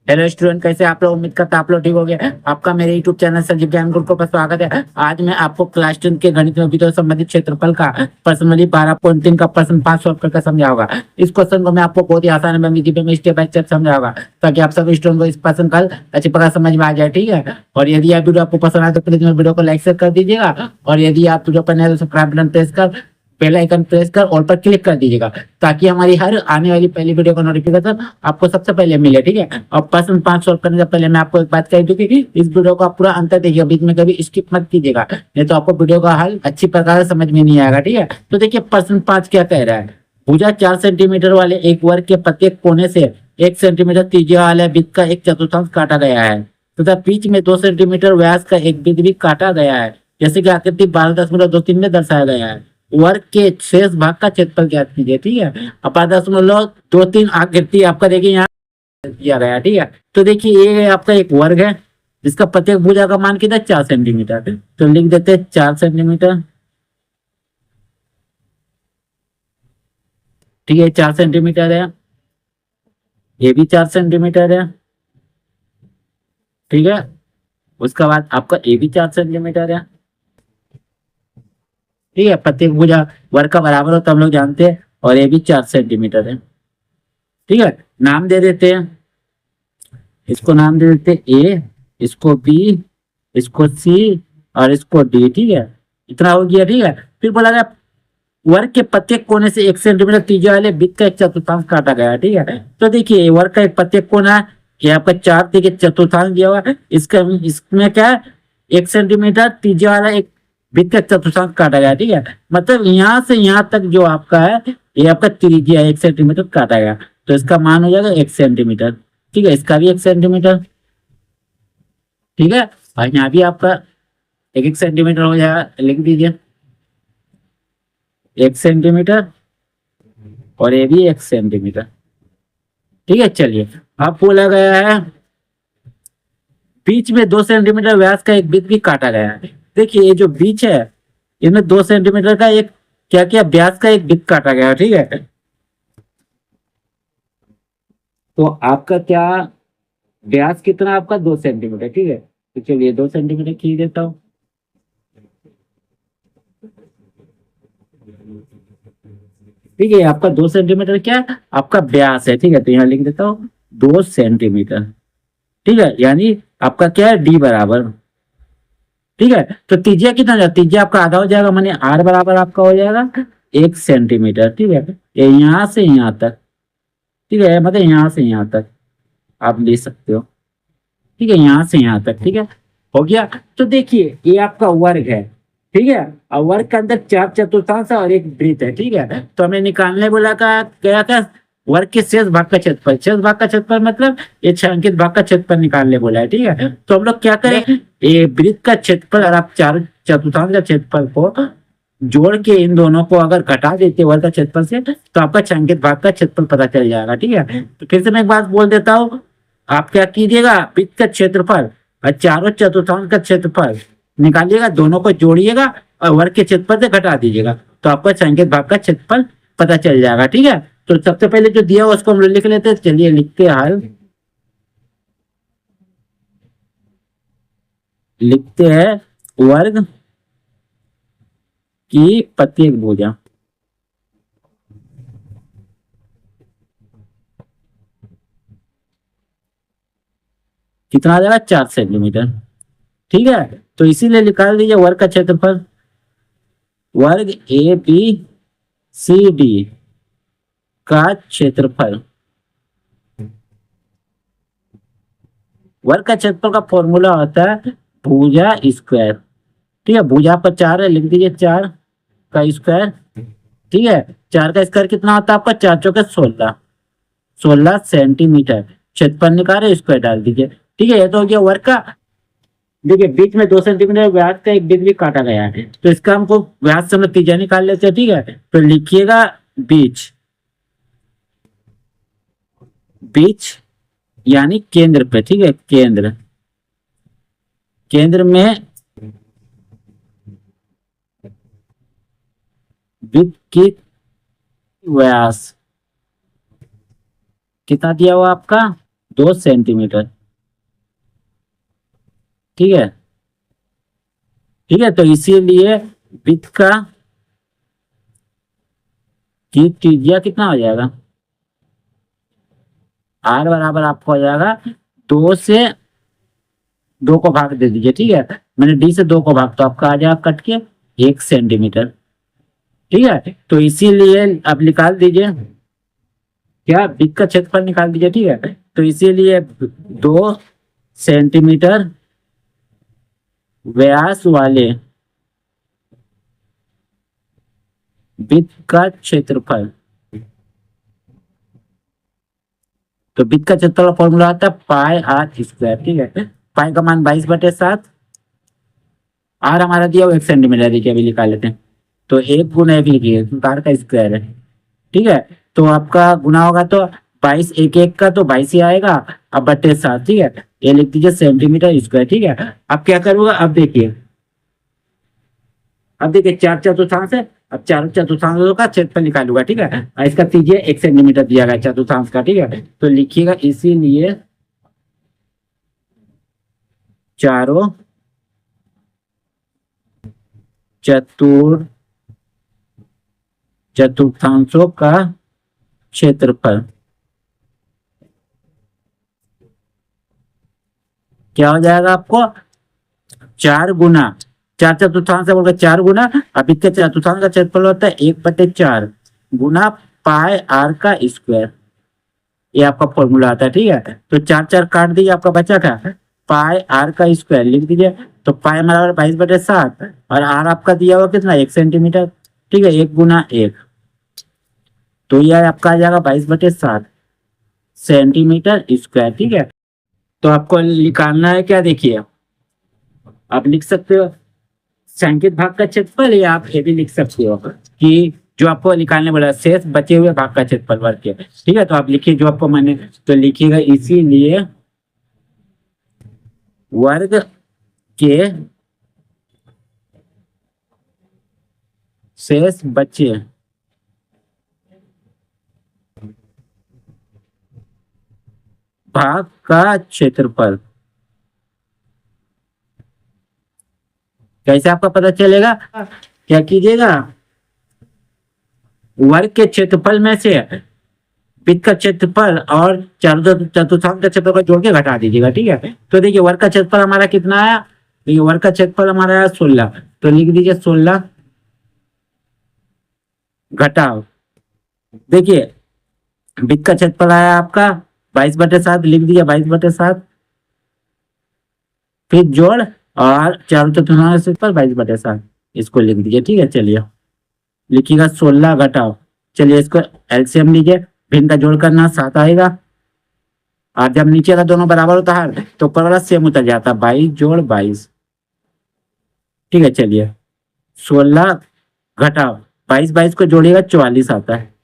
Hello student, कैसे आप लोग? उम्मीद करता आप लोग ठीक हो गए। आपका मेरे यूट्यूब चैनल संजीव ज्ञान गुरुकुल पर स्वागत है। आज मैं आपको क्लास 10 के गणित में विद्युत संबंधित क्षेत्रफल का प्रश्न नंबर 12.3 का प्रश्न 5 सॉल्व करके समझाऊंगा। इस क्वेश्चन को मैं आपको बहुत ही आसान में विधि में स्टेप बाय स्टेप समझाऊंगा, ताकि आप सब स्टूडेंट को इस प्रश्न का अच्छी प्रकार समझ में आ जाए। ठीक है, और यदि आप वीडियो आपको पसंद आए तो प्लीज मेरे वीडियो को लाइक शेयर कर दीजिएगा, और यदि आप वीडियो पर नए तो सब्सक्राइब बटन प्रेस कर बेल आइकन प्रेस कर ऑल पर क्लिक कर दीजिएगा, ताकि हमारी हर आने वाली पहली वीडियो का नोटिफिकेशन आपको सबसे पहले मिले। ठीक है, और प्रश्न 5 सॉल्व करने से पहले मैं आपको एक बात कह दूं कि इस वीडियो को आप पूरा अंत तक देखिए, बीच में कभी स्किप मत कीजिएगा, नहीं तो आपको वीडियो का हल अच्छी प्रकार से समझ में नहीं आएगा। ठीक है, तो देखिए प्रश्न 5 क्या कह रहा है। भुजा 4 सेंटीमीटर वाले एक वर्ग के प्रत्येक कोने से 1 सेंटीमीटर त्रिज्या वाले वृत्त का एक चतुर्थांश काटा गया है, तथा बीच में 2 सेंटीमीटर व्यास का एक वृत्त भी काटा गया है, जैसे कि आकृति 12.23 में दर्शाया गया है। वर्ग के शेष भाग का क्षेत्रफल ज्ञात कीजिए। ठीक है, अब 12.23 आकृति आपका देखिए यहाँ दिया गया है। ठीक है, तो देखिए ये आपका एक वर्ग है जिसका प्रत्येक भुजा का मान कितना 4 सेंटीमीटर, तो लिख देते हैं 4 सेंटीमीटर। ठीक है, 4 सेंटीमीटर है, ये भी 4 सेंटीमीटर है। ठीक है, उसके बाद आपका ये भी 4 सेंटीमीटर है। ठीक है, प्रत्येक भुजा वर्ग का बराबर होता है, हम लोग जानते हैं, और ये भी 4 सेंटीमीटर है। ठीक है, नाम दे देते हैं, इसको नाम दे देते ए, इसको बी, इसको सी, और इसको डी। ठीक है, इतना हो गया। ठीक है, फिर बोला गया वर्ग के प्रत्येक कोने से 1 सेंटीमीटर त्रिज्या वाले वृत्त का एक चतुर्थांश काटा गया है। ठीक है, तो देखिए वर्ग का एक प्रत्येक कोना है, ये आपका 4 देखिए चतुर्थांश दिया हुआ है, इसका इसमें क्या है 1 सेंटीमीटर त्रिज्या वाला एक वृत्त का चतुर्थांश काटा गया। ठीक है, मतलब यहाँ से यहाँ तक जो आपका है ये आपका त्रिज्या 1 सेंटीमीटर काटा गया, तो इसका मान हो जाएगा 1 सेंटीमीटर। ठीक है, इसका भी 1 सेंटीमीटर। ठीक है, और यहाँ भी आपका 1 1 सेंटीमीटर हो जाएगा, लिख दीजिए 1 सेंटीमीटर, और ये भी 1 सेंटीमीटर। ठीक है, चलिए अब बोला गया है बीच में 2 सेंटीमीटर व्यास का एक वृत्त भी काटा गया है। देखिए ये जो बीच है इसमें 2 सेंटीमीटर का एक क्या क्या व्यास का एक वृत्त काटा गया है। ठीक है, तो आपका क्या व्यास कितना, आपका 2 सेंटीमीटर। ठीक है, तो चलिए 2 सेंटीमीटर खींच देता हूँ। ठीक है, आपका 2 सेंटीमीटर क्या है, आपका व्यास है। ठीक है, तो यहाँ लिख देता हूँ 2 सेंटीमीटर। ठीक है, यानी आपका क्या है डी बराबर। ठीक है, तो त्रिज्या कितना हो जाएगा, त्रिज्या आपका आधा हो जाएगा, माने आर बराबर आपका हो जाएगा 1 सेंटीमीटर। ठीक है, ये यहाँ से यहाँ तक। ठीक है, मतलब यहाँ से यहाँ तक आप ले सकते हो। ठीक है, यहाँ से यहाँ तक। ठीक है, हो गया। तो देखिए ये आपका वर्ग है। ठीक है, और वर्ग के अंदर 4 चतुर्थांश है और एक वृत्त है। ठीक है, तो हमें निकालने बोला का गया था वर्ग के शेष भाग का क्षेत्रफल। शेष भाग का क्षेत्रफल मतलब ये छायांकित भाग का क्षेत्रफल निकालने बोला है। ठीक है, तो हम लोग क्या करें, ये वृत्त का क्षेत्रफल और आप 4 चतुर्थांश का क्षेत्रफल को जोड़ के इन दोनों को अगर घटा देते वर्ग का क्षेत्रफल से, तो आपका छायांकित भाग का क्षेत्रफल पता चल जाएगा। ठीक है, तो फिर से मैं एक बात बोल देता हूँ, आप क्या कीजिएगा वृत्त का क्षेत्रफल और चारों चतुर्थांश का क्षेत्रफल निकालिएगा, दोनों को जोड़िएगा और वर्ग के क्षेत्रफल से घटा दीजिएगा, तो आपका छायांकित भाग का क्षेत्रफल पता चल जाएगा। ठीक है, तो सबसे पहले जो दिया उसको हम लोग लिख लेते हैं। चलिए लिखते हैं हल, लिखते हैं वर्ग की प्रत्येक भुजा। कितना आ जाएगा 4 सेंटीमीटर। ठीक है, तो इसीलिए निकाल दीजिए वर्ग का क्षेत्रफल, वर्ग ए बी सी डी का क्षेत्रफल। वर्ग का क्षेत्रफल का फॉर्मूला होता है भुजा स्क्वायर। ठीक है, भुजा पर 4 है, लिख दीजिए 4 का स्क्वायर। ठीक है, 4 का स्क्वायर कितना होता है आपका 4 चौके 16, 16 सेंटीमीटर। क्षेत्रफल निकाले, स्क्वायर डाल दीजिए। ठीक है, ये तो हो गया वर्ग का। देखिए बीच में 2 सेंटीमीटर व्यास का एक वृत्त भी काटा गया है, तो इसका हमको व्यास से हम लोग त्रिज्या निकाल लेते हैं। ठीक है, तो लिखिएगा बीच, बीच यानी केंद्र पे। ठीक है, केंद्र, केंद्र में वृत्त की व्यास कितना दिया हुआ आपका 2 सेंटीमीटर। ठीक है, ठीक है। तो इसीलिए वृत्त का की त्रिज्या कितना हो जाएगा, आर बराबर आपको हो जाएगा 2 को भाग दे दीजिए। ठीक है, मैंने डी से 2 को भाग, तो आपका आ जाएगा कट के 1 सेंटीमीटर। ठीक है, तो इसीलिए आप निकाल दीजिए क्या, वृत्त का क्षेत्रफल निकाल दीजिए। ठीक है, तो इसीलिए 2 सेंटीमीटर व्यास वाले वृत्त का क्षेत्रफल, तो वृत्त का क्षेत्रफल फॉर्मूला आता है पाई आर स्क्वायर। ठीक है, पाई का मान 22/7, आर हमारा दिया 1 सेंटीमीटर, देखिए अभी निकाल लेते हैं। तो 1 × 1 लिखिए, आर का स्क्वायर है। ठीक है, तो आपका गुना होगा तो 22 1 1 का तो 22 ही आएगा, अब बटे 7। ठीक है, ये लिख दीजिए सेंटीमीटर स्क्वायर। ठीक है, अब क्या करूंगा, अब देखिए 4 चतुर्थांश है, अब 4 चतुर्थांशों का क्षेत्रफल निकालूंगा। ठीक है, और इसका त्रिज्या 1 सेंटीमीटर दिया गया चतुर्थांश का। ठीक है, तो लिखिएगा इसीलिए चारों चतुर्थांशों का क्षेत्रफल क्या हो जाएगा आपको, 4 गुना 4 चतुर्थांश बोलकर 4 गुना, अब इसके चतुर्थांश का क्षेत्रफल होता है 1/4 गुना पाई आर का स्क्वायर, ये आपका फॉर्मूला आता है। ठीक है, तो 4 4 काट दीजिए, आपका बचा था पाई आर का स्क्वायर लिख दीजिए। तो पाई हमारा 22/7 और आर आपका दिया हुआ कितना, 1 सेंटीमीटर। ठीक है, 1 × 1, तो यह आपका आ जाएगा 22/7 सेंटीमीटर स्क्वायर। ठीक है, तो आपको निकालना है क्या, देखिए आप लिख सकते हो संकेत भाग का क्षेत्रफल, या आप ये भी लिख सकते हो कि जो आपको निकालने वाला शेष बचे हुए भाग का क्षेत्रफल वर्ग के। ठीक है, तो आप लिखिए जो आपको मैंने, तो लिखिएगा इसीलिए वर्ग के शेष बचे भाग का क्षेत्रफल। कैसे आपका पता चलेगा, क्या कीजिएगा, वर्ग के क्षेत्रफल में से वृत्त का क्षेत्रफल और चतुर्थांश का क्षेत्रफल जोड़ के घटा दीजिएगा। ठीक है, तो देखिए वर्ग का क्षेत्रफल हमारा कितना आया, देखिए वर्ग का क्षेत्रफल हमारा आया 16, तो लिख दीजिए 16 घटाओ, देखिए वृत्त का क्षेत्रफल आया आपका 22/7, लिख दीजिए 22/7, फिर जोड़ और चारों चतुर्थांश पर 22/7, इसको लिख दीजिए। ठीक है, चलिए लिखिएगा 16 घटाओ, चलिए इसको एलसीएम लीजिए, भिन्न का जोड़ करना 7 आएगा, और जब नीचे का दोनों बराबर होता है तो ऊपर वाला सेम उतर जाता है, 22 जोड़ 22। ठीक है, चलिए 16 घटाओ 22 को जोड़िएगा 44 आता है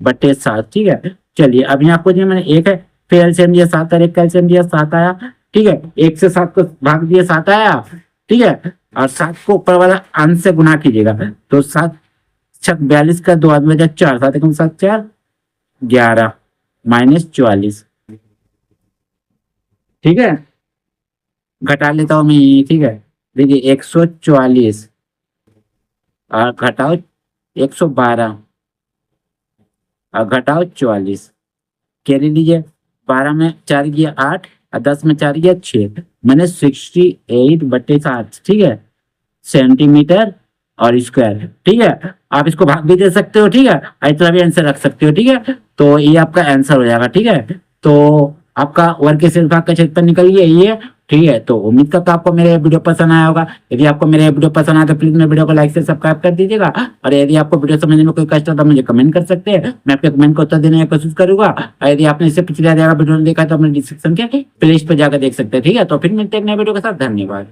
बटे 7। ठीक है, चलिए अब यहाँ आपको मैंने 1 है, फिर एलसीएम दिया 7 और 1 का एलसीएम दिया 7 आया। ठीक है, 1 से 7 को भाग दिया 7 आया। ठीक है, और 7 को ऊपर वाला अंश से गुना कीजिएगा, तो 7 छक 42 का 2 आदमी 4, 7 एकम 7 4 11 -44। ठीक है, घटा लेता हूं मैं। ठीक है, देखिए 144 और घटाओ 112 और घटाओ 44, कैरी लीजिए, 12 में 4 गया 8 और 10 में 4 गया 6, मैंने 68/7। ठीक है, सेंटीमीटर और स्क्वायर। ठीक है, आप इसको भाग भी दे सकते हो। ठीक है, इतना भी आंसर रख सकते हो। ठीक है, तो ये आपका आंसर हो जाएगा। ठीक है, तो आपका वर्ग के शेष भाग का क्षेत्रफल निकल गया ये। ठीक है, तो उम्मीद करता हूं आपको मेरा वीडियो पसंद आया होगा। यदि आपको मेरा वीडियो पसंद आया तो प्लीज मेरे वीडियो को लाइक से सब्सक्राइब कर दीजिएगा, और यदि आपको वीडियो समझने में कोई कष्ट हो तो मुझे कमेंट कर सकते हैं, मैं आपके कमेंट को उत्तर देने की कोशिश करूंगा। और यदि आपने इससे पिछले वीडियो देखा तो अपने डिस्क्रिप्शन के प्लेलिस्ट पर जाकर देख सकते हैं। ठीक है, तो फिर मिलते हैं नए वीडियो के साथ, धन्यवाद।